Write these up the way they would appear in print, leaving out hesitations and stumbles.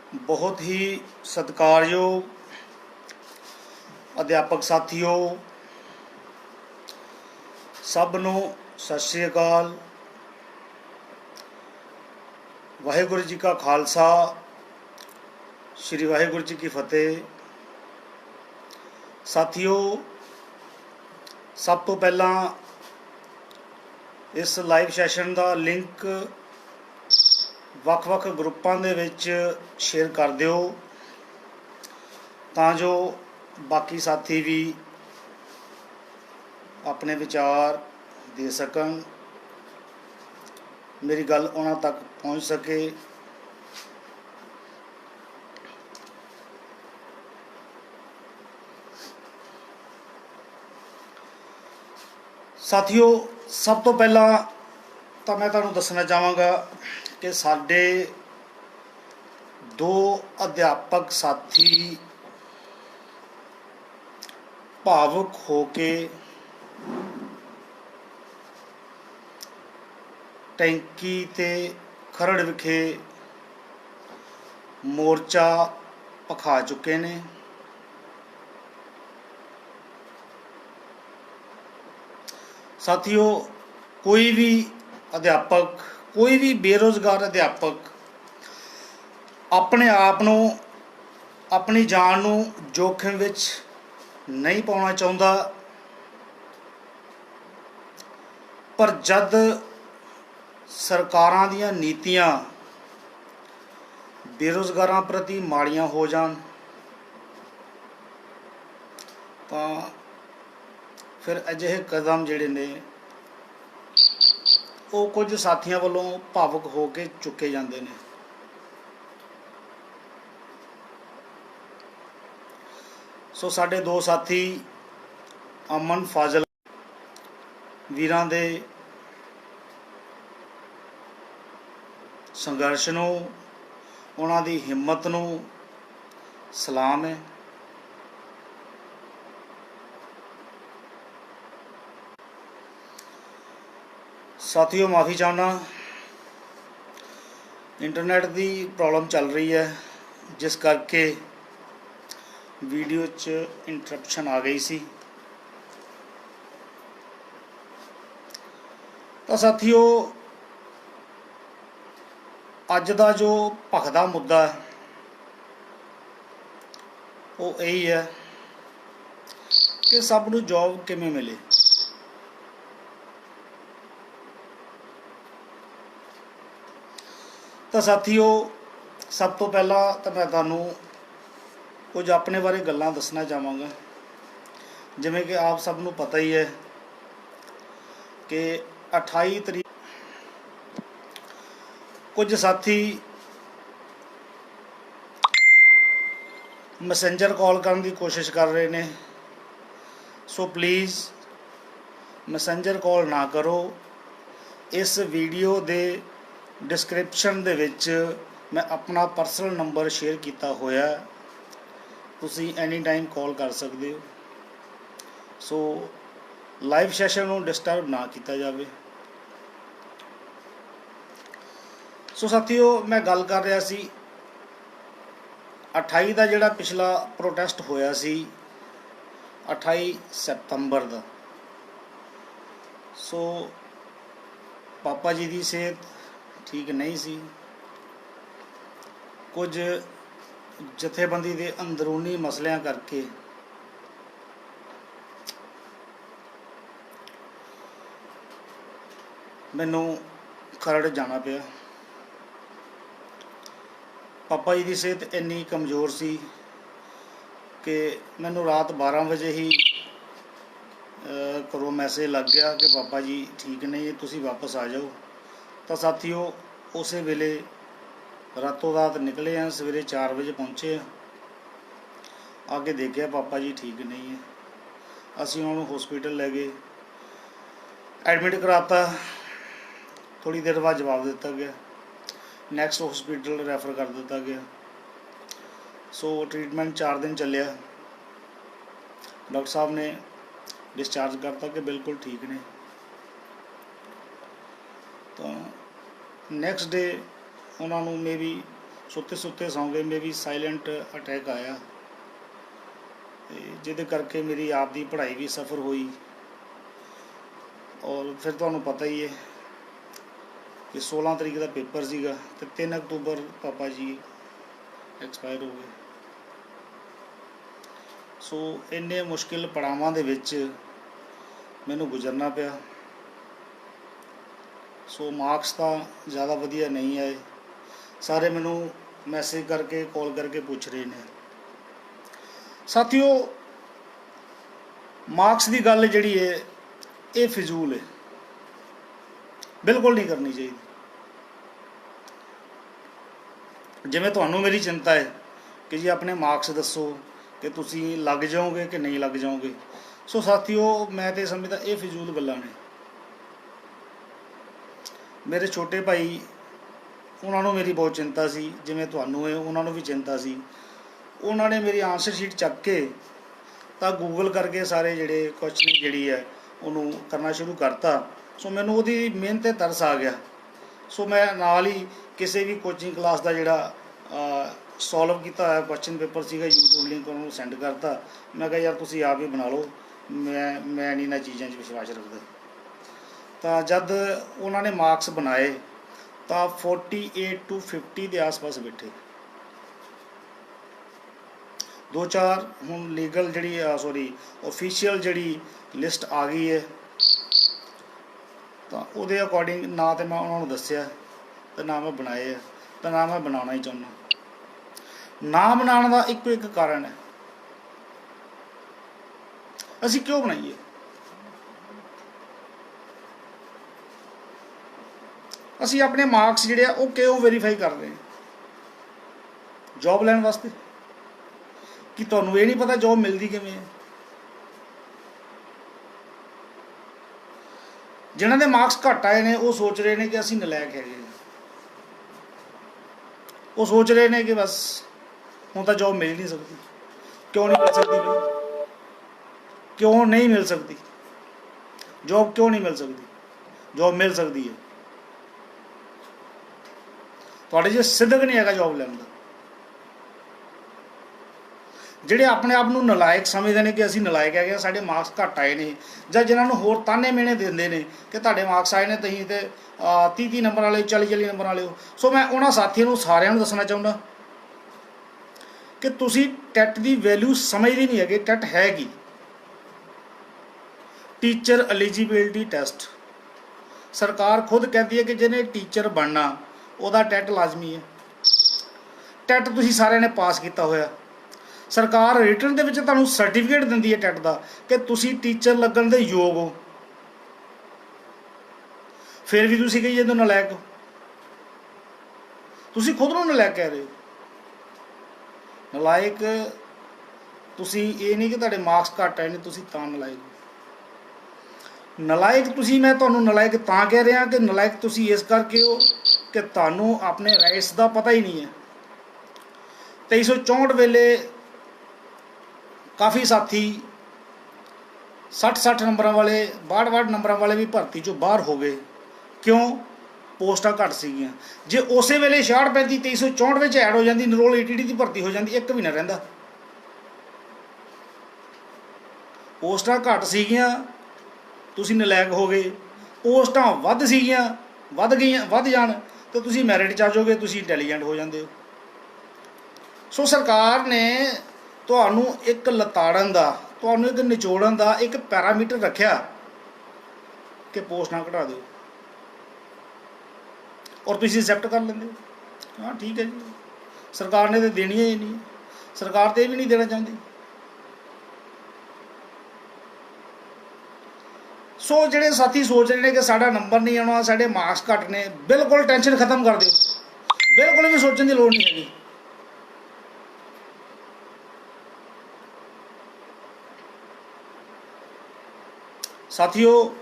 बहुत ही सत्कारयोग अध्यापक साथियों, सब नूं सत श्री अकाल। वाहिगुरू जी का खालसा, श्री वाहिगुरू जी की फतेह। साथियों, सब तो पहला इस लाइव सैशन का लिंक ਵੱਖ-ਵੱਖ ग्रुपां दे विच शेयर कर दिओ तां जो बाकी साथी भी अपने विचार दे सकन, मेरी गल उन्हां तक पहुँच सके। साथियों, सब तो पहला तो मैं तुहानूं दसना चाहांगा कि साडे दो अध्यापक साथी भावुक हो के टैंकी ते खरड़ विखे मोर्चा भखा चुके ने। साथियों, कोई भी अध्यापक, कोई भी बेरोज़गार अध्यापक अपने आप नूं, अपनी जान नूं जोखिम विच नहीं पाउणा चाहुंदा, पर जद सरकारां दीयां नीतियां बेरोज़गारां प्रति माड़ियां हो जाण तां फिर अजिहे कदम जिहड़े ने वो कुछ साथियों वालों भावुक हो के चुके जाते हैं। सो साडे दो साथी अमन फाजल वीरां दे संघर्ष नूं, उन्हां दी हिम्मत नूं सलाम है। साथियों, माफ़ी चाहना, इंटरनेट की प्रॉब्लम चल रही है जिस करके वीडियो च इंटरप्शन आ गई सी। तो साथियों, अज का जो भखदा मुद्दा है वो यही है कि सब नूं जॉब किवें मिले। तो साथियों, सब तो पहला तो मैं तुहानूं कुछ अपने बारे गल्लां दसना चाहांगा। जिवें कि आप सब नूं पता ही है कि 28 तरीक कुछ साथी मैसेंजर कॉल करने की कोशिश कर रहे हैं। सो प्लीज़ मैसेंजर कॉल ना करो। इस वीडियो दे डिस्क्रिप्शन दे विच मैं अपना पर्सनल नंबर शेयर किया होया, तुसी एनी टाइम कॉल कर सकते हो। सो लाइव सैशन नूं डिस्टर्ब ना किया जाए। सो साथियों, मैं गल कर रहा सी 28 का जिहड़ा पिछला प्रोटेस्ट होया सी 28 सितंबर का। सो पापा जी की सेहत ठीक नहीं सी, कुछ जथेबंदी के अंदरूनी मसलियां करके मैनू खरड़ जाना पिया। पापा जी की सेहत इन्नी कमज़ोर सी कि मैनू रात 12 बजे ही घरों मैसेज लग गया कि पापा जी ठीक नहीं, तुसी वापस आ जाओ। तो साथियों, उस वेले रातों रात निकले हैं, सवेरे 4 बजे पहुँचे हैं। आके देखा पापा जी ठीक नहीं है। असी उन्होंने हॉस्पिटल ले गए, एडमिट कराता। थोड़ी देर बाद जवाब दिता गया, नैक्सट हॉस्पिटल रैफर कर दिता गया। सो ट्रीटमेंट 4 दिन चलिया। डॉक्टर साहब ने डिस्चार्ज करता कि बिल्कुल ठीक ने। तो नैक्सट डे उन्होंने मे बी ਸੁੱਤੇ ਸੁੱਤੇ ਸੌਂ ਗਏ, ਮੇ ਵੀ ਸਾਇਲੈਂਟ ਅਟੈਕ ਆਇਆ ਤੇ ਜਿਹਦੇ ਕਰਕੇ ਮੇਰੀ ਆਪ ਦੀ ਪੜ੍ਹਾਈ ਵੀ ਸਫਰ ਹੋਈ। ਔਰ ਫਿਰ ਤੁਹਾਨੂੰ ਪਤਾ ਹੀ ਹੈ ਕਿ 16 ਤਰੀਕ ਦਾ ਪੇਪਰ ਸੀਗਾ ਤੇ 3 ਅਕਤੂਬਰ ਪਾਪਾ ਜੀ ਐਕਸਪਾਇਰ ਹੋ ਗਏ। ਸੋ ਇੰਨੇ ਮੁਸ਼ਕਿਲ ਪੜਾਵਾਂ ਦੇ ਵਿੱਚ ਮੈਨੂੰ ਗੁਜ਼ਰਨਾ ਪਿਆ। ਸੋ ਮਾਰਕਸ ਤਾਂ ਜ਼ਿਆਦਾ ਵਧੀਆ ਨਹੀਂ ਆਏ। ਸਾਰੇ ਮੈਨੂੰ ਮੈਸੇਜ ਕਰਕੇ ਕਾਲ ਕਰਕੇ ਪੁੱਛ ਰਹੇ ਨੇ। ਸਾਥੀਓ, ਮਾਰਕਸ ਦੀ ਗੱਲ ਜਿਹੜੀ ਹੈ ਇਹ ਫਿਜ਼ੂਲ ਹੈ, ਬਿਲਕੁਲ ਨਹੀਂ ਕਰਨੀ ਚਾਹੀਦੀ। ਜਿਵੇਂ ਤੁਹਾਨੂੰ ਮੇਰੀ ਚਿੰਤਾ ਹੈ ਕਿ ਜੀ ਆਪਣੇ ਮਾਰਕਸ ਦੱਸੋ ਕਿ ਤੁਸੀਂ ਲੱਗ ਜਾਓਗੇ ਕਿ ਨਹੀਂ ਲੱਗ ਜਾਓਗੇ। ਸੋ ਸਾਥੀਓ, ਮੈਂ ਤਾਂ ਸਮਝਦਾ ਇਹ ਫਿਜ਼ੂਲ ਗੱਲਾਂ ਨੇ। ਮੇਰੇ ਛੋਟੇ ਭਾਈ, ਉਹਨਾਂ ਨੂੰ ਮੇਰੀ ਬਹੁਤ ਚਿੰਤਾ ਸੀ, ਜਿਵੇਂ ਤੁਹਾਨੂੰ ਹੈ ਉਹਨਾਂ ਨੂੰ ਵੀ ਚਿੰਤਾ ਸੀ। ਉਹਨਾਂ ਨੇ ਮੇਰੀ ਆਨਸਰ ਸ਼ੀਟ ਚੱਕ ਕੇ ਤਾਂ ਗੂਗਲ ਕਰਕੇ ਸਾਰੇ ਜਿਹੜੇ ਕੁਐਸਚਨ ਜਿਹੜੀ ਹੈ ਉਹਨੂੰ ਕਰਨਾ ਸ਼ੁਰੂ ਕਰਤਾ। ਸੋ ਮੈਨੂੰ ਉਹਦੀ ਮਿਹਨਤ 'ਤੇ ਤਰਸ ਆ ਗਿਆ। ਸੋ ਮੈਂ ਨਾਲ ਹੀ ਕਿਸੇ ਵੀ ਕੋਚਿੰਗ ਕਲਾਸ ਦਾ ਜਿਹੜਾ ਸੋਲਵ ਕੀਤਾ ਹੋਇਆ ਕੁਐਸਚਨ ਪੇਪਰ ਸੀਗਾ, YouTube ਲਿੰਕ ਉਹਨੂੰ ਸੈਂਡ ਕਰਤਾ। ਮੈਂ ਕਿਹਾ ਯਾਰ ਤੁਸੀਂ ਆਪ ਹੀ ਬਣਾ ਲਓ, ਮੈਂ ਨਹੀਂ ਇਹਨਾਂ ਚੀਜ਼ਾਂ 'ਚ ਵਿਸ਼ਵਾਸ ਰੱਖਦਾ। ਤਾਂ ਜਦ ਉਹਨਾਂ ਨੇ ਮਾਰਕਸ ਬਣਾਏ ਤਾਂ 48 to 50 ਦੇ ਆਸ-ਪਾਸ ਬੈਠੇ। 2-4 ਹੁਣ ਲੀਗਲ ਜਿਹੜੀ ਓਫੀਸ਼ੀਅਲ ਜਿਹੜੀ ਲਿਸਟ ਆ ਗਈ ਹੈ, ਤਾਂ ਉਹਦੇ ਅਕੋਰਡਿੰਗ ਨਾ ਤਾਂ ਮੈਂ ਉਹਨਾਂ ਨੂੰ ਦੱਸਿਆ ਅਤੇ ਨਾ ਮੈਂ ਬਣਾਏ ਆ, ਤਾਂ ਨਾ ਮੈਂ ਬਣਾਉਣਾ ਹੀ ਚਾਹੁੰਦਾ। ਨਾ ਬਣਾਉਣ ਦਾ ਇੱਕੋ ਇੱਕ ਕਾਰਨ ਹੈ, ਅਸੀਂ ਕਿਉਂ ਬਣਾਈਏ? ਅਸੀਂ ਆਪਣੇ ਮਾਰਕਸ ਜਿਹੜੇ ਆ ਉਹ ਕਿਉਂ ਵੈਰੀਫਾਈ ਕਰ ਰਹੇ ਹਾਂ? ਜੋਬ ਲੈਣ ਵਾਸਤੇ? ਕਿ ਤੁਹਾਨੂੰ ਇਹ ਨਹੀਂ ਪਤਾ ਜੋਬ ਮਿਲਦੀ ਕਿਵੇਂ ਹੈ? ਜਿਨ੍ਹਾਂ ਦੇ ਮਾਰਕਸ ਘੱਟ ਆਏ ਨੇ ਉਹ ਸੋਚ ਰਹੇ ਨੇ ਕਿ ਅਸੀਂ ਨਲਾਇਕ ਹੈਗੇ। ਉਹ ਸੋਚ ਰਹੇ ਨੇ ਕਿ ਬਸ ਹੁਣ ਤਾਂ ਜੋਬ ਮਿਲ ਨਹੀਂ ਸਕਦੀ। ਕਿਉਂ ਨਹੀਂ ਮਿਲ ਸਕਦੀ ਬਈ? ਕਿਉਂ ਨਹੀਂ ਮਿਲ ਸਕਦੀ ਜੋਬ? ਕਿਉਂ ਨਹੀਂ ਮਿਲ ਸਕਦੀ? ਜੋਬ ਮਿਲ ਸਕਦੀ ਹੈ। ਤੁਹਾਡੇ 'ਚ ਸਿੱਧਕ ਨਹੀਂ ਹੈਗਾ ਜੋਬ ਲੈਣ ਦਾ। ਜਿਹੜੇ ਆਪਣੇ ਆਪ ਨੂੰ ਨਲਾਇਕ ਸਮਝਦੇ ਨੇ ਕਿ ਅਸੀਂ ਨਲਾਇਕ ਹੈਗੇ ਆ, ਸਾਡੇ ਮਾਰਕਸ ਘੱਟ ਆਏ ਨੇ, ਜਾਂ ਜਿਨ੍ਹਾਂ ਨੂੰ ਹੋਰ ਤਾਨੇ ਮਿਹਣੇ ਦਿੰਦੇ ਨੇ ਕਿ ਤੁਹਾਡੇ ਮਾਰਕਸ ਆਏ ਨੇ, ਤੁਸੀਂ ਤੇ 30 ਨੰਬਰ ਵਾਲੇ, 40 ਨੰਬਰ ਵਾਲੇ ਹੋ। ਸੋ ਮੈਂ ਉਹਨਾਂ ਸਾਥੀਆਂ ਨੂੰ ਸਾਰਿਆਂ ਨੂੰ ਦੱਸਣਾ ਚਾਹੁੰਦਾ ਕਿ ਤੁਸੀਂ ਟੈਟ ਦੀ ਵੈਲਿਊ ਸਮਝਦੇ ਨਹੀਂ ਹੈਗੇ। ਟੈਟ ਹੈ ਕੀ? Teacher eligibility test. ਸਰਕਾਰ ਖੁਦ ਕਹਿੰਦੀ ਹੈ ਕਿ ਜਿਹਨੇ ਟੀਚਰ ਬਣਨਾ ਉਹਦਾ ਟੈਟ ਲਾਜ਼ਮੀ ਹੈ। ਟੈਟ ਤੁਸੀਂ ਸਾਰਿਆਂ ਨੇ ਪਾਸ ਕੀਤਾ ਹੋਇਆ। ਸਰਕਾਰ ਰਿਟਨ ਦੇ ਵਿੱਚ ਤੁਹਾਨੂੰ ਸਰਟੀਫਿਕੇਟ ਦਿੰਦੀ ਹੈ ਟੈਟ ਦਾ ਕਿ ਤੁਸੀਂ ਟੀਚਰ ਲੱਗਣ ਦੇ ਯੋਗ ਹੋ। ਫਿਰ ਵੀ ਤੁਸੀਂ ਕਹੀ ਜਾਂਦੇ ਹੋ ਨਲਾਇਕ ਹੋ। ਤੁਸੀਂ ਖੁਦ ਨੂੰ ਨਲਾਇਕ ਕਹਿ ਰਹੇ ਹੋ। ਨਲਾਇਕ ਤੁਸੀਂ ਇਹ ਨਹੀਂ ਕਿ ਤੁਹਾਡੇ ਮਾਰਕਸ ਘੱਟ ਆਏ ਨੇ ਤੁਸੀਂ ਤਾਂ ਨਲਾਇਕ ਹੋ। ਨਲਾਇਕ ਤੁਸੀਂ, ਮੈਂ ਤੁਹਾਨੂੰ ਨਲਾਇਕ ਤਾਂ ਕਹਿ ਰਿਹਾ ਕਿ ਨਲਾਇਕ ਤੁਸੀਂ ਇਸ ਕਰਕੇ ਹੋ ਕਿ ਤੁਹਾਨੂੰ ਆਪਣੇ ਰਾਈਟਸ ਦਾ ਪਤਾ ਹੀ ਨਹੀਂ ਹੈ। 2364 ਵੇਲੇ ਕਾਫੀ ਸਾਥੀ 60 ਨੰਬਰਾਂ ਵਾਲੇ, 62 ਨੰਬਰਾਂ ਵਾਲੇ ਵੀ ਭਰਤੀ 'ਚੋਂ ਬਾਹਰ ਹੋ ਗਏ। ਕਿਉਂ? ਪੋਸਟਾਂ ਘੱਟ ਸੀਗੀਆਂ। ਜੇ ਉਸੇ ਵੇਲੇ 66 35 2364 ਵਿੱਚ ਐਡ ਹੋ ਜਾਂਦੀ, ਨਿਰੋਲ ATT ਦੀ ਭਰਤੀ ਹੋ ਜਾਂਦੀ, ਇੱਕ ਵੀ ਨਾ ਰਹਿੰਦਾ। ਪੋਸਟਾਂ ਘੱਟ ਸੀਗੀਆਂ, ਤੁਸੀਂ ਨਲਾਇਕ ਹੋ ਗਏ। ਪੋਸਟਾਂ ਵੱਧ ਸੀਗੀਆਂ, ਵੱਧ ਜਾਣ ਤਾਂ ਤੁਸੀਂ ਮੈਰਿਟ 'ਚ ਆ ਜਾਓਗੇ, ਤੁਸੀਂ ਇੰਟੈਲੀਜੈਂਟ ਹੋ ਜਾਂਦੇ ਹੋ। ਸੋ ਸਰਕਾਰ ਨੇ ਤੁਹਾਨੂੰ ਇੱਕ ਲਤਾੜਨ ਦਾ, ਤੁਹਾਨੂੰ ਇੱਕ ਨਿਚੋੜਨ ਦਾ ਇੱਕ ਪੈਰਾਮੀਟਰ ਰੱਖਿਆ ਕਿ ਪੋਸਟਾਂ ਘਟਾ ਦਿਓ, ਔਰ ਤੁਸੀਂ ਐਕਸੈਪਟ ਕਰ ਲੈਂਦੇ ਹੋ। ਹਾਂ ਠੀਕ ਹੈ ਜੀ, ਸਰਕਾਰ ਨੇ ਤਾਂ ਦੇਣੀਆਂ ਹੀ ਨਹੀਂ, ਸਰਕਾਰ ਤਾਂ ਇਹ ਵੀ ਨਹੀਂ ਦੇਣਾ ਚਾਹੁੰਦੀ। ਸੋ ਜਿਹੜੇ ਸਾਥੀ ਸੋਚ ਰਹੇ ਨੇ ਕਿ ਸਾਡਾ ਨੰਬਰ ਨਹੀਂ ਆਉਣਾ, ਸਾਡੇ ਮਾਰਕਸ ਘੱਟ ਨੇ, ਬਿਲਕੁਲ ਟੈਨਸ਼ਨ ਖਤਮ ਕਰ ਦਿਓ। ਬਿਲਕੁਲ ਵੀ ਸੋਚਣ ਦੀ ਲੋੜ ਨਹੀਂ ਹੈਗੀ। ਸਾਥੀਓ,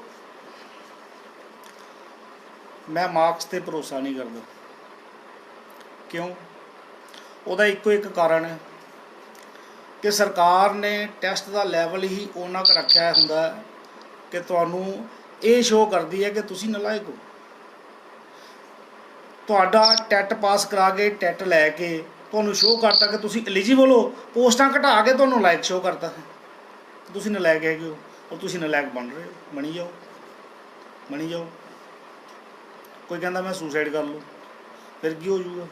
ਮੈਂ ਮਾਰਕਸ 'ਤੇ ਭਰੋਸਾ ਨਹੀਂ ਕਰਦਾ। ਕਿਉਂ? ਉਹਦਾ ਇੱਕੋ ਇੱਕ ਕਾਰਨ ਹੈ ਕਿ ਸਰਕਾਰ ਨੇ ਟੈਸਟ ਦਾ ਲੈਵਲ ਹੀ ਉਹਨਾਂ ਕੁ ਰੱਖਿਆ ਹੁੰਦਾ ਕਿ ਤੁਹਾਨੂੰ ਇਹ ਸ਼ੋਅ ਕਰਦੀ ਹੈ ਕਿ ਤੁਸੀਂ ਨਲਾਇਕ ਹੋ। ਤੁਹਾਡਾ ਟੈਟ ਪਾਸ ਕਰਾ ਕੇ ਟੈਟ ਲੈ ਕੇ ਤੁਹਾਨੂੰ ਸ਼ੋਅ ਕਰਤਾ ਕਿ ਤੁਸੀਂ ਐਲੀਜੀਬਲ ਹੋ, ਪੋਸਟਾਂ ਘਟਾ ਕੇ ਤੁਹਾਨੂੰ ਲਾਇਕ ਸ਼ੋਅ ਕਰਤਾ ਹੈ, ਤੁਸੀਂ ਨਲਾਇਕ ਹੈਗੇ ਹੋ ਔਰ ਤੁਸੀਂ ਨਲਾਇਕ ਬਣ ਰਹੇ ਹੋ। ਬਣੀ ਜਾਓ, ਬਣੀ ਜਾਓ। ਕੋਈ ਕਹਿੰਦਾ ਮੈਂ ਸੁਸਾਈਡ ਕਰ ਲੂੰ, ਫਿਰ ਕੀ ਹੋ ਜਾਊਗਾ?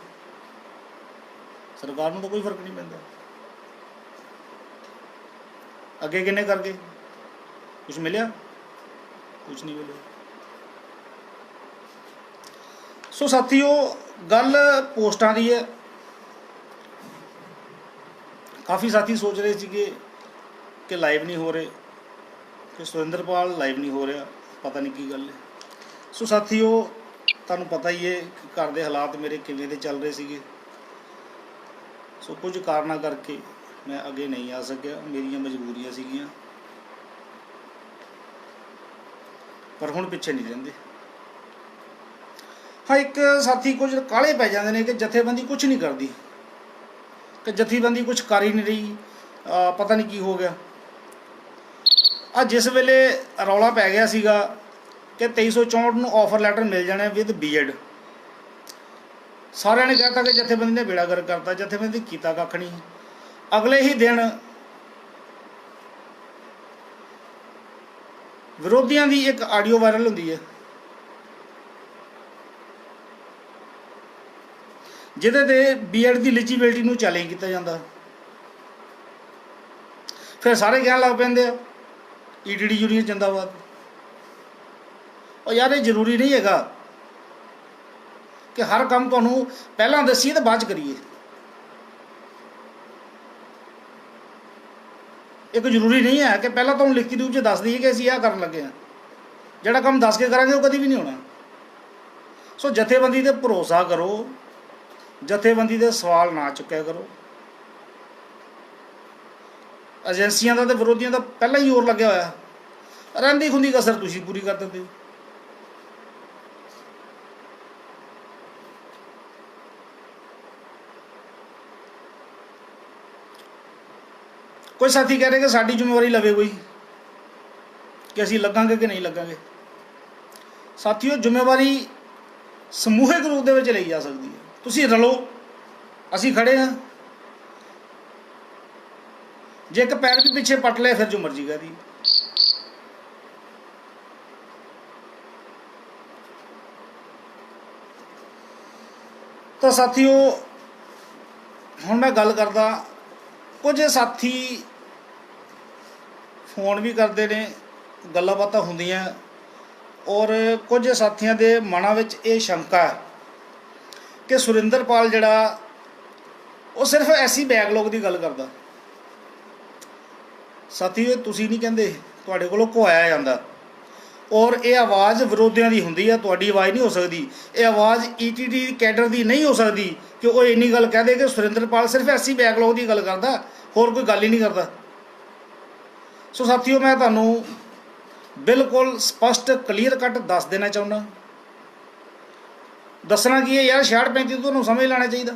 ਸਰਕਾਰ ਨੂੰ ਤਾਂ ਕੋਈ ਫਰਕ ਨਹੀਂ ਪੈਂਦਾ। ਅੱਗੇ ਕਿੰਨੇ ਕਰਕੇ ਕੁਛ ਮਿਲਿਆ? ਕੁਛ ਨਹੀਂ ਮਿਲਿਆ। ਸੋ ਸਾਥੀਓ, ਗੱਲ ਪੋਸਟਾਂ ਦੀ ਹੈ। ਕਾਫੀ ਸਾਥੀ ਸੋਚ ਰਹੇ ਸੀਗੇ ਕਿ ਲਾਈਵ ਨਹੀਂ ਹੋ ਰਹੇ, ਕਿ ਸੁਰਿੰਦਰਪਾਲ ਲਾਈਵ ਨਹੀਂ ਹੋ ਰਿਹਾ, ਪਤਾ ਨਹੀਂ ਕੀ ਗੱਲ ਹੈ। ਸੋ ਸਾਥੀਓ, ਤੁਹਾਨੂੰ ਪਤਾ ਹੀ ਹੈ ਕਿ ਘਰ ਦੇ ਹਾਲਾਤ ਮੇਰੇ ਕਿਵੇਂ ਦੇ ਚੱਲ ਰਹੇ ਸੀਗੇ। ਸੋ ਕੁਝ ਕਾਰਨਾਂ ਕਰਕੇ ਮੈਂ ਅੱਗੇ ਨਹੀਂ ਆ ਸਕਿਆ, ਮੇਰੀਆਂ ਮਜਬੂਰੀਆਂ ਸੀਗੀਆਂ, ਪਰ ਹੁਣ ਪਿੱਛੇ ਨਹੀਂ ਰਹਿੰਦੇ। ਹਾਂ, ਇੱਕ ਸਾਥੀ ਕੁਝ ਕਾਹਲੇ ਪੈ ਜਾਂਦੇ ਨੇ ਕਿ ਜਥੇਬੰਦੀ ਕੁਛ ਨਹੀਂ ਕਰਦੀ, ਕਿ ਜਥੇਬੰਦੀ ਕੁਛ ਕਰ ਹੀ ਨਹੀਂ ਰਹੀ, ਪਤਾ ਨਹੀਂ ਕੀ ਹੋ ਗਿਆ। ਜਿਸ ਵੇਲੇ ਰੌਲਾ ਪੈ ਗਿਆ ਸੀਗਾ ਕਿ 2364 ਨੂੰ ਆਫਰ ਲੈਟਰ ਮਿਲ ਜਾਣੇ ਵਿਦ ਬੀਐਡ, ਸਾਰਿਆਂ ਨੇ ਕਹਿਤਾ ਕਿ ਜਥੇਬੰਦੀ ਨੇ ਬੇੜਾ ਗਰਕ ਕਰਤਾ। ਜਥੇਬੰਦੀ ਕੀਤਾ ਕੱਖ ਨਹੀਂ। ਅਗਲੇ ਹੀ ਦਿਨ ਵਿਰੋਧੀਆਂ ਦੀ ਇੱਕ ਆਡੀਓ ਵਾਇਰਲ ਹੁੰਦੀ ਹੈ, ਜਿਹਦੇ ਤੇ ਬੀਐਡ ਦੀ ਐਲੀਜੀਬਿਲਟੀ ਨੂੰ ਚੈਲੰਜ ਕੀਤਾ ਜਾਂਦਾ। ਫਿਰ ਸਾਰੇ ਕਹਿਣ ਲੱਗ ਪੈਂਦੇ ਆ ਈਟੀਡੀ ਯੂਨੀਅਨ ਜਿੰਦਾਬਾਦ। ਉਹ ਯਾਰ, ਇਹ ਜ਼ਰੂਰੀ ਨਹੀਂ ਹੈਗਾ ਕਿ ਹਰ ਕੰਮ ਤੁਹਾਨੂੰ ਪਹਿਲਾਂ ਦੱਸੀਏ ਤੇ ਬਾਅਦ 'ਚ ਕਰੀਏ। ਇੱਕ ਜ਼ਰੂਰੀ ਨਹੀਂ ਹੈ ਕਿ ਪਹਿਲਾਂ ਤੁਹਾਨੂੰ ਲਿਖਤੀ ਰੂਪ 'ਚ ਦੱਸ ਦਈਏ ਕਿ ਅਸੀਂ ਆਹ ਕਰਨ ਲੱਗੇ ਹਾਂ। ਜਿਹੜਾ ਕੰਮ ਦੱਸ ਕੇ ਕਰਾਂਗੇ ਉਹ ਕਦੀ ਵੀ ਨਹੀਂ ਹੋਣਾ। ਸੋ ਜਥੇਬੰਦੀ 'ਤੇ ਭਰੋਸਾ ਕਰੋ, ਜਥੇਬੰਦੀ ਦੇ ਸਵਾਲ ਨਾ ਚੁੱਕਿਆ ਕਰੋ। ਏਜੰਸੀਆਂ ਦਾ ਤੇ ਵਿਰੋਧੀਆਂ ਦਾ ਪਹਿਲਾਂ ਹੀ ਜ਼ੋਰ ਲੱਗਿਆ ਹੋਇਆ, ਰਹਿੰਦੀ ਖੁੰਦੀ ਕਸਰ ਤੁਸੀਂ ਪੂਰੀ ਕਰ ਦਿੰਦੇ ਹੋ। ਕੋਈ ਸਾਥੀ ਕਹਿ ਰਹੇ ਕਿ ਸਾਡੀ ਜ਼ਿੰਮੇਵਾਰੀ ਲਵੇ ਕੋਈ, ਕਿ ਅਸੀਂ ਲੱਗਾਂਗੇ ਕਿ ਨਹੀਂ ਲੱਗਾਂਗੇ। ਸਾਥੀਓ, ਜ਼ਿੰਮੇਵਾਰੀ ਸਮੂਹਿਕ ਰੂਪ ਦੇ ਵਿੱਚ ਲਈ ਜਾ ਸਕਦੀ ਹੈ। ਤੁਸੀਂ ਰਲੋ, ਅਸੀਂ ਖੜੇ ਹਾਂ। ਜੇ ਇੱਕ ਪੈਰ ਵੀ ਪਿੱਛੇ ਪੱਟ ਲਿਆ ਫਿਰ ਜੋ ਮਰਜ਼ੀ ਕਰੀ। ਤਾਂ ਸਾਥੀਓ, ਹੁਣ ਮੈਂ ਗੱਲ ਕਰਦਾ, ਕੁਝ ਸਾਥੀ ਫੋਨ ਵੀ ਕਰਦੇ ਨੇ, ਗੱਲਾਂ ਬਾਤਾਂ ਹੁੰਦੀਆਂ, ਔਰ ਕੁਝ ਸਾਥੀਆਂ ਦੇ ਮਨਾਂ ਵਿੱਚ ਇਹ ਸ਼ੰਕਾ ਹੈ ਕਿ ਸੁਰਿੰਦਰਪਾਲ ਜਿਹੜਾ ਉਹ ਸਿਰਫ ਐਸੀ ਬੈਕਲੌਗ ਦੀ ਗੱਲ ਕਰਦਾ। ਸਾਥੀਓ, ਤੁਸੀਂ ਨਹੀਂ ਕਹਿੰਦੇ, ਤੁਹਾਡੇ ਕੋਲੋਂ ਘੁਆਇਆ ਜਾਂਦਾ, ਔਰ ਇਹ ਆਵਾਜ਼ ਵਿਰੋਧੀਆਂ ਦੀ ਹੁੰਦੀ ਹੈ, ਤੁਹਾਡੀ ਆਵਾਜ਼ ਨਹੀਂ ਹੋ ਸਕਦੀ। ਇਹ ਆਵਾਜ਼ ਈਟੀਟੀ ਕੈਡਰ ਦੀ ਨਹੀਂ ਹੋ ਸਕਦੀ ਕਿ ਉਹ ਇੰਨੀ ਗੱਲ ਕਹਿ ਦੇ ਕਿ ਸੁਰਿੰਦਰਪਾਲ ਸਿਰਫ ਐਸੀ ਬੈਕਲੌਗ ਦੀ ਗੱਲ ਕਰਦਾ, ਹੋਰ ਕੋਈ ਗੱਲ ਹੀ ਨਹੀਂ ਕਰਦਾ। ਸੋ ਸਾਥੀਓ, ਮੈਂ ਤੁਹਾਨੂੰ ਬਿਲਕੁਲ ਸਪਸ਼ਟ ਕਲੀਅਰ ਕੱਟ ਦੱਸ ਦੇਣਾ ਚਾਹੁੰਦਾ। ਦੱਸਣਾ ਕੀ ਹੈ ਯਾਰ, 66-35 ਤੁਹਾਨੂੰ ਸਮਝ ਲੈਣਾ ਚਾਹੀਦਾ।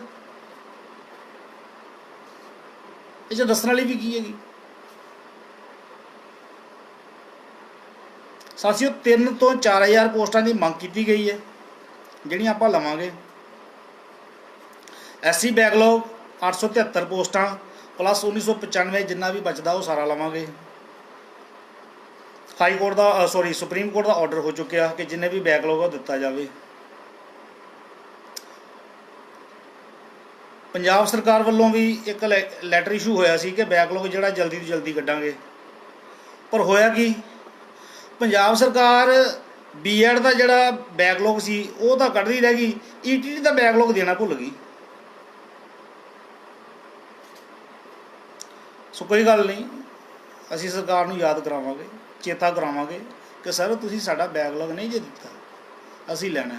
ਇਹ 'ਚ ਦੱਸਣ ਵਾਲੀ ਵੀ ਕੀ ਹੈਗੀ। ਸਾਥੀਓ, 3 ਤੋਂ 4000 ਪੋਸਟਾਂ ਦੀ ਮੰਗ ਕੀਤੀ ਗਈ ਹੈ, ਜਿਹੜੀਆਂ ਆਪਾਂ ਲਵਾਂਗੇ। ਐਸਸੀ ਬੈਕਲੌਗ 873 ਪੋਸਟਾਂ ਪਲੱਸ 1995 ਜਿੰਨਾ ਵੀ ਬਚਦਾ ਉਹ ਸਾਰਾ ਲਵਾਂਗੇ। ਹਾਈ ਕੋਰਟ ਦਾ ਸੁਪਰੀਮ ਕੋਰਟ ਦਾ ਆਰਡਰ ਹੋ ਚੁੱਕਿਆ ਕਿ ਜਿੰਨੇ ਵੀ ਬੈਕਲੌਗ ਉਹ ਦਿੱਤਾ ਜਾਵੇ। ਪੰਜਾਬ ਸਰਕਾਰ ਵੱਲੋਂ ਵੀ ਇੱਕ ਲੈਟਰ ਇਸ਼ੂ ਹੋਇਆ ਸੀ ਕਿ ਬੈਕਲੌਗ ਜਿਹੜਾ ਜਲਦੀ ਤੋਂ ਜਲਦੀ ਕੱਢਾਂਗੇ, ਪਰ ਹੋਇਆ ਕੀ, ਪੰਜਾਬ ਸਰਕਾਰ ਬੀਐਡ ਦਾ ਜਿਹੜਾ ਬੈਕਲੌਗ ਸੀ ਉਹ ਤਾਂ ਕੱਢਦੀ ਰਹਿ ਗਈ, ਈਟੀਟੀ ਦਾ ਬੈਕਲੌਗ ਦੇਣਾ ਭੁੱਲ ਗਈ। ਸੋ ਕੋਈ ਗੱਲ ਨਹੀਂ, ਅਸੀਂ ਸਰਕਾਰ ਨੂੰ ਯਾਦ ਕਰਾਵਾਂਗੇ, ਚੇਤਾ ਕਰਾਵਾਂਗੇ ਕਿ ਸਰ ਤੁਸੀਂ ਸਾਡਾ ਬੈਕਲੌਗ ਨਹੀਂ ਜੇ ਦਿੱਤਾ, ਅਸੀਂ ਲੈਣਾ।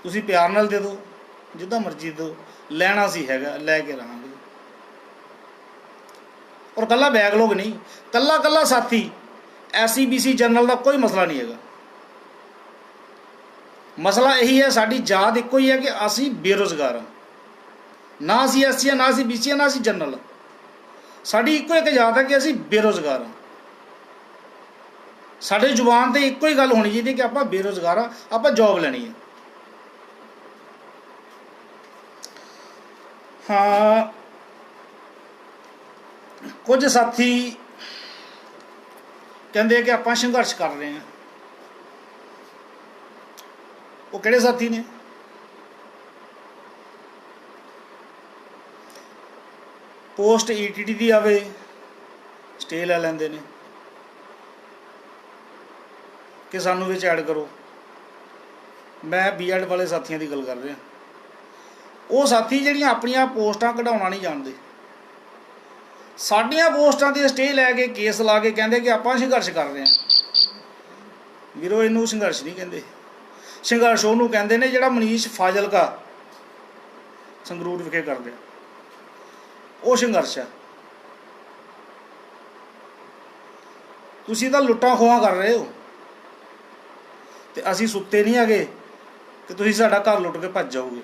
ਤੁਸੀਂ ਪਿਆਰ ਨਾਲ ਦੇ ਦਿਓ, ਜਿੱਦਾਂ ਮਰਜ਼ੀ ਦਿਓ, ਲੈਣਾ ਸੀ ਹੈਗਾ, ਲੈ ਕੇ ਰਹਾਂਗੇ। ਔਰ ਕੱਲਾ ਬੈਕਲੌਗ ਨਹੀਂ, ਕੱਲਾ ਸਾਥੀ SCBC ਜਨਰਲ ਦਾ ਕੋਈ ਮਸਲਾ ਨਹੀਂ ਹੈਗਾ। ਮਸਲਾ ਇਹੀ ਹੈ, ਸਾਡੀ ਜਾਤ ਇੱਕੋ ਹੀ ਹੈ ਕਿ ਅਸੀਂ ਬੇਰੁਜ਼ਗਾਰ ਹਾਂ। ਨਾ ਅਸੀਂ SC ਹਾਂ, ਨਾ ਅਸੀਂ BC ਹਾਂ, ਨਾ ਅਸੀਂ ਜਨਰਲ। ਸਾਡੀ ਇੱਕੋ ਇੱਕ ਜਾਤ ਹੈ ਕਿ ਅਸੀਂ ਬੇਰੁਜ਼ਗਾਰ ਹਾਂ। ਸਾਡੇ ਜ਼ੁਬਾਨ 'ਤੇ ਇੱਕੋ ਹੀ ਗੱਲ ਹੋਣੀ ਚਾਹੀਦੀ ਕਿ ਆਪਾਂ ਬੇਰੁਜ਼ਗਾਰ ਹਾਂ, ਆਪਾਂ ਜੋਬ ਲੈਣੀ ਹੈ। हाँ, कुछ साथी कहते कि आप संघर्ष कर रहे हैं। वो किहड़े साथी ने? पोस्ट ETT की आवे स्टे लै लैंदे ने कि सानू विच ऐड करो। मैं BEd वाले साथियों की गल कर रहा। वो साथी जिहड़ियां अपनियां पोस्टां कढाउणा नहीं जानते, साडियां पोस्टां ते स्टे लैके केस ला के कहंदे कि आपां संघर्ष कर रहे हैं। वीरो इनू संघर्ष नहीं कहंदे। संघर्ष उहनूं कहंदे ने जिहड़ा मनीष फाजिलका संगरूर विखे कर रहा, वो संघर्ष है। तुसीं तां लुट्टां खोहां कर रहे हो ते असीं सुत्ते नहीं हैगे कि तुसीं साडा घर लुट के भज जाओगे।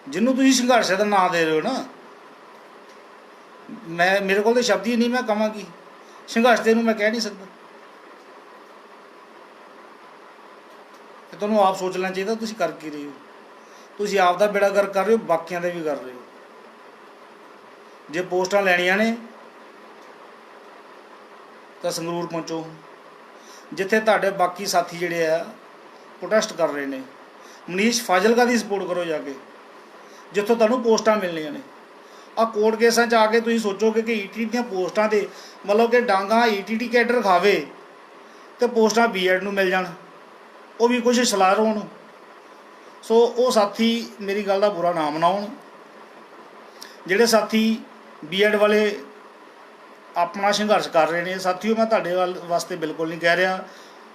जिन्हों तुसीं संघर्ष का नाम दे रहे हो ना, मैं मेरे को शब्द ही नहीं, मैं कहां की संघर्ष तेनू मैं कह नहीं सकता। तुहानूं आप सोच लेना चाहिए तुसीं कर की रहे हो। तुसीं आप दा बेड़ा गर्क कर रहे हो, बाकियां दे भी कर रहे हो। जे पोस्टां लैणियां ने तो संगरूर पहुँचो, जिथे तुहाडे बाकी साथी जिहड़े आ प्रोटेस्ट कर रहे हैं। मनीष फाजिलका की सपोर्ट करो जाके, जिथों तुहानूं पोस्टां मिलनियां ने। आ कोर्ट केसां च आके तुसीं सोचोगे कि ETT दीयां पोस्टां ते मतलब कि डांगा ETT कैडर खावे तो पोस्टां BEd नूं मिल जाण, वो भी कुछ सलार होण। सो वो साथी मेरी गल का बुरा ना मनाउण। जिहड़े साथी BEd वाले अपना संघर्ष कर रहे हैं, साथियों मैं तुहाडे वास्ते बिल्कुल नहीं कह रहा।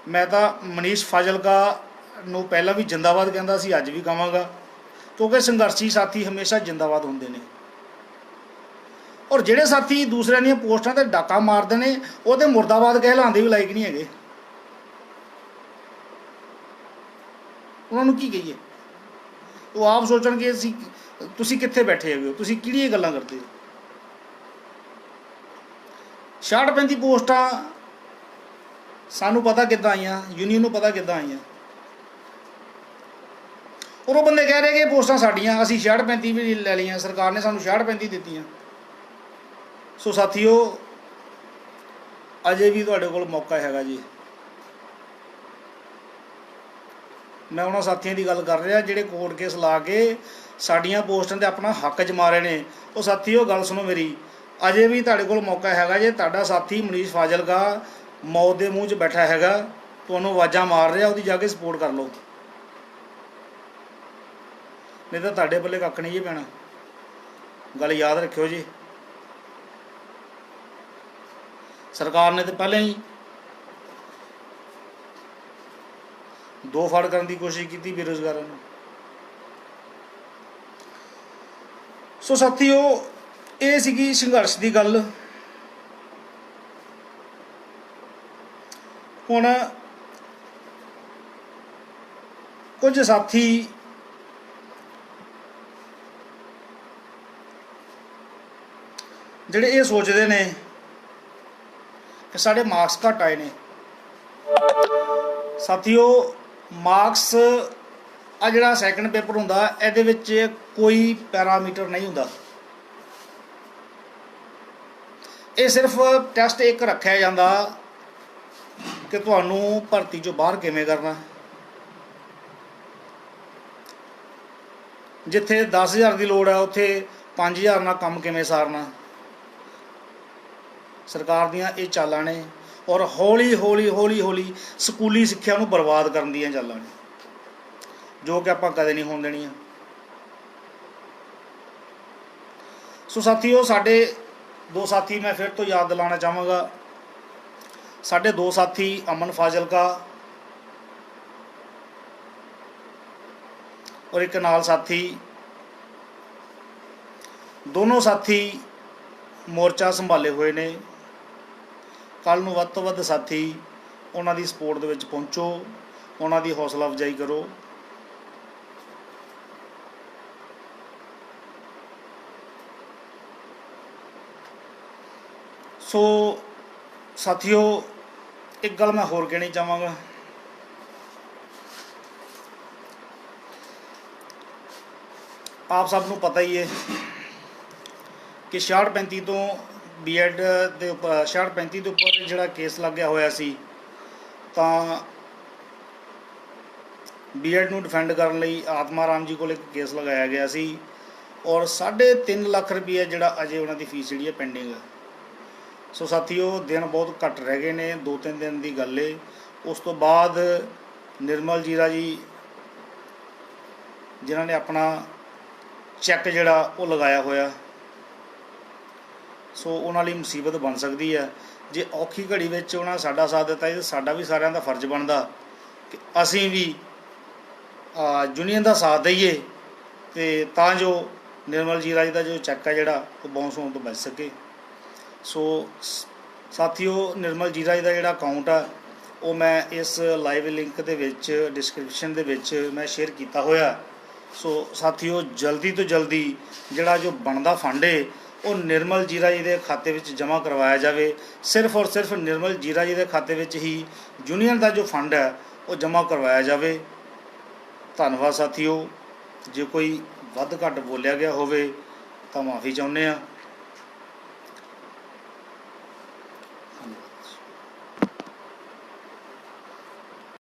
मैं तो मनीष फाजिलका नूं पहलां भी जिंदाबाद कहंदा सी, अज भी कहांगा, क्योंकि संघर्षी साथी हमेशा जिंदाबाद होंदे ने। और जिहड़े साथी दूसरिਆਂ ਦੀਆਂ पोस्टां ते डाका मारदे ने, वो तो मुर्दाबाद कहलाउण दे भी लायक नहीं हैगे। उन्हां नूं की कहीए? वो आप सोचण कि असीं तुसीं कित्थे बैठे हो, तुसीं किहड़ियां गल्लां करदे हो। 66-35 पोस्टां सानूं पता किद्दां आईयां, यूनीयन नूं पता किद्दां आईयां। और वो बंदे कह रहे कि पोस्टां साडियां, असीं 66-35 भी लै लियां, सरकार ने सानूं 66-35 दित्तियां। सो साथियों, अजे भी तुहाडे कोल मौका हैगा जी। मैं उन्हां साथियों की गल कर रहा जिहड़े कोर्ट केस ला के साडियां पोस्टां ते अपना हक जमा रहे ने। वो साथियों गल सुनो मेरी, अजे भी तुहाडे कोल मौका हैगा जे तुहाडा साथी मनीष फाजिलका मौत के मूँह च बैठा हैगा, तुहानूं आवाज़ां मार रहा, उसदी जाके सपोर्ट कर लो, नहीं तो तुहाडे पल्ले कक्ख नहीं जी पैना। गल याद रखियो जी। सरकार ने तो पहले ही दो फड़ करने की कोशिश की बेरोजगारों ने। सो साथियों, ये सी संघर्ष की गल। हुण कुछ साथी जिहड़े ये सोचते हैं कि साढ़े मार्क्स घट आए ने। साथियों, मार्क्स आ जिहड़ा सैकेंड पेपर हुंदा, इहदे विच कोई पैरामीटर नहीं हुंदा। ये सिर्फ टैसट एक रखा जाता कि तुहानूं भर्ती चों बाहर किवें करना। जिथे 10,000 की लोड़ है, उत्थे 5,000 नाल काम किवें सारना। सरकार दीयां ये चालां ने, और हौली हौली हौली हौली स्कूली सिक्ख्या नूं बर्बाद करन दीयां चालां ने, जो कि आपां कदे नहीं होण देणीआं। सो साथियों, साडे दो साथी मैं फिर तो याद दिलाना चाहांगा। साडे दो साथी अमन फाजिलका और एक नाल साथी, दोनों साथी मोर्चा संभाले हुए ने। कल नूं वध तों वध साथी उन्हां दी सपोर्ट दे विच पहुंचो, उन्हां दी हौसला अफजाई करो। सो साथियों, एक गल मैं होर कहनी चाहांगा। ਆਪ ਸਭ ਨੂੰ ਪਤਾ ਹੀ ਹੈ ਕਿ 66-35 ਤੋਂ ਬੀਐਡ ਦੇ ਉੱਪਰ 66-35 ਦੇ ਉੱਪਰ ਜਿਹੜਾ ਕੇਸ ਲੱਗਿਆ ਹੋਇਆ ਸੀ, ਤਾਂ ਬੀਐਡ ਨੂੰ ਡਿਫੈਂਡ ਕਰਨ ਲਈ ਆਤਮਾ ਰਾਮ ਜੀ ਕੋਲ ਇੱਕ ਕੇਸ ਲਗਾਇਆ ਗਿਆ ਸੀ ਔਰ 3.5 ਲੱਖ ਰੁਪਈਆ ਜਿਹੜਾ ਅਜੇ ਉਹਨਾਂ ਦੀ ਫੀਸ ਜਿਹੜੀ ਹੈ ਪੈਂਡਿੰਗ ਹੈ। ਸੋ ਸਾਥੀਓ, ਦਿਨ ਬਹੁਤ ਘੱਟ ਰਹਿ ਗਏ ਨੇ, 2-3 ਦਿਨ ਦੀ ਗੱਲ ਹੈ। ਉਸ ਤੋਂ ਬਾਅਦ ਨਿਰਮਲ ਜੀਰਾ ਜੀ ਜਿਨ੍ਹਾਂ ਨੇ ਆਪਣਾ ਚੈੱਕ ਜਿਹੜਾ ਉਹ ਲਗਾਇਆ ਹੋਇਆ, ਸੋ ਉਹਨਾਂ ਲਈ ਮੁਸੀਬਤ ਬਣ ਸਕਦੀ ਹੈ। ਜੇ ਔਖੀ ਘੜੀ ਵਿੱਚ ਉਹਨਾਂ ਸਾਡਾ ਸਾਥ ਦਿੱਤਾ ਤਾਂ ਸਾਡਾ ਵੀ ਸਾਰਿਆਂ ਦਾ ਫਰਜ਼ ਬਣਦਾ ਕਿ ਅਸੀਂ ਵੀ ਯੂਨੀਅਨ ਦਾ ਸਾਥ ਦਈਏ ਅਤੇ ਤਾਂ ਜੋ ਨਿਰਮਲ ਜੀਰਾ ਜੀ ਦਾ ਜੋ ਚੈੱਕ ਹੈ ਜਿਹੜਾ ਉਹ ਬਾਉਂਸ ਹੋਣ ਤੋਂ ਬਚ ਸਕੇ। ਸੋ ਸਾਥੀਓ, ਨਿਰਮਲ ਜੀਰਾ ਜੀ ਦਾ ਜਿਹੜਾ ਅਕਾਊਂਟ ਆ ਉਹ ਮੈਂ ਇਸ ਲਾਈਵ ਲਿੰਕ ਦੇ ਵਿੱਚ ਡਿਸਕ੍ਰਿਪਸ਼ਨ ਦੇ ਵਿੱਚ ਮੈਂ ਸ਼ੇਅਰ ਕੀਤਾ ਹੋਇਆ। ਸੋ ਸਾਥੀਓ, ਜਲਦੀ ਤੋਂ ਜਲਦੀ ਜਿਹੜਾ ਜੋ ਬਣਦਾ ਫੰਡ ਹੈ ਉਹ ਨਿਰਮਲ ਜੀਰਾ ਜੀ ਦੇ ਖਾਤੇ ਵਿੱਚ ਜਮ੍ਹਾਂ ਕਰਵਾਇਆ ਜਾਵੇ। ਸਿਰਫ ਔਰ ਸਿਰਫ ਨਿਰਮਲ ਜੀਰਾ ਜੀ ਦੇ ਖਾਤੇ ਵਿੱਚ ਹੀ ਯੂਨੀਅਨ ਦਾ ਜੋ ਫੰਡ ਹੈ ਉਹ ਜਮ੍ਹਾਂ ਕਰਵਾਇਆ ਜਾਵੇ। ਧੰਨਵਾਦ ਸਾਥੀਓ। ਜੇ ਕੋਈ ਵੱਧ ਘੱਟ ਬੋਲਿਆ ਗਿਆ ਹੋਵੇ ਤਾਂ ਮਾफ़ੀ ਚਾਹੁੰਦੇ ਹਾਂ।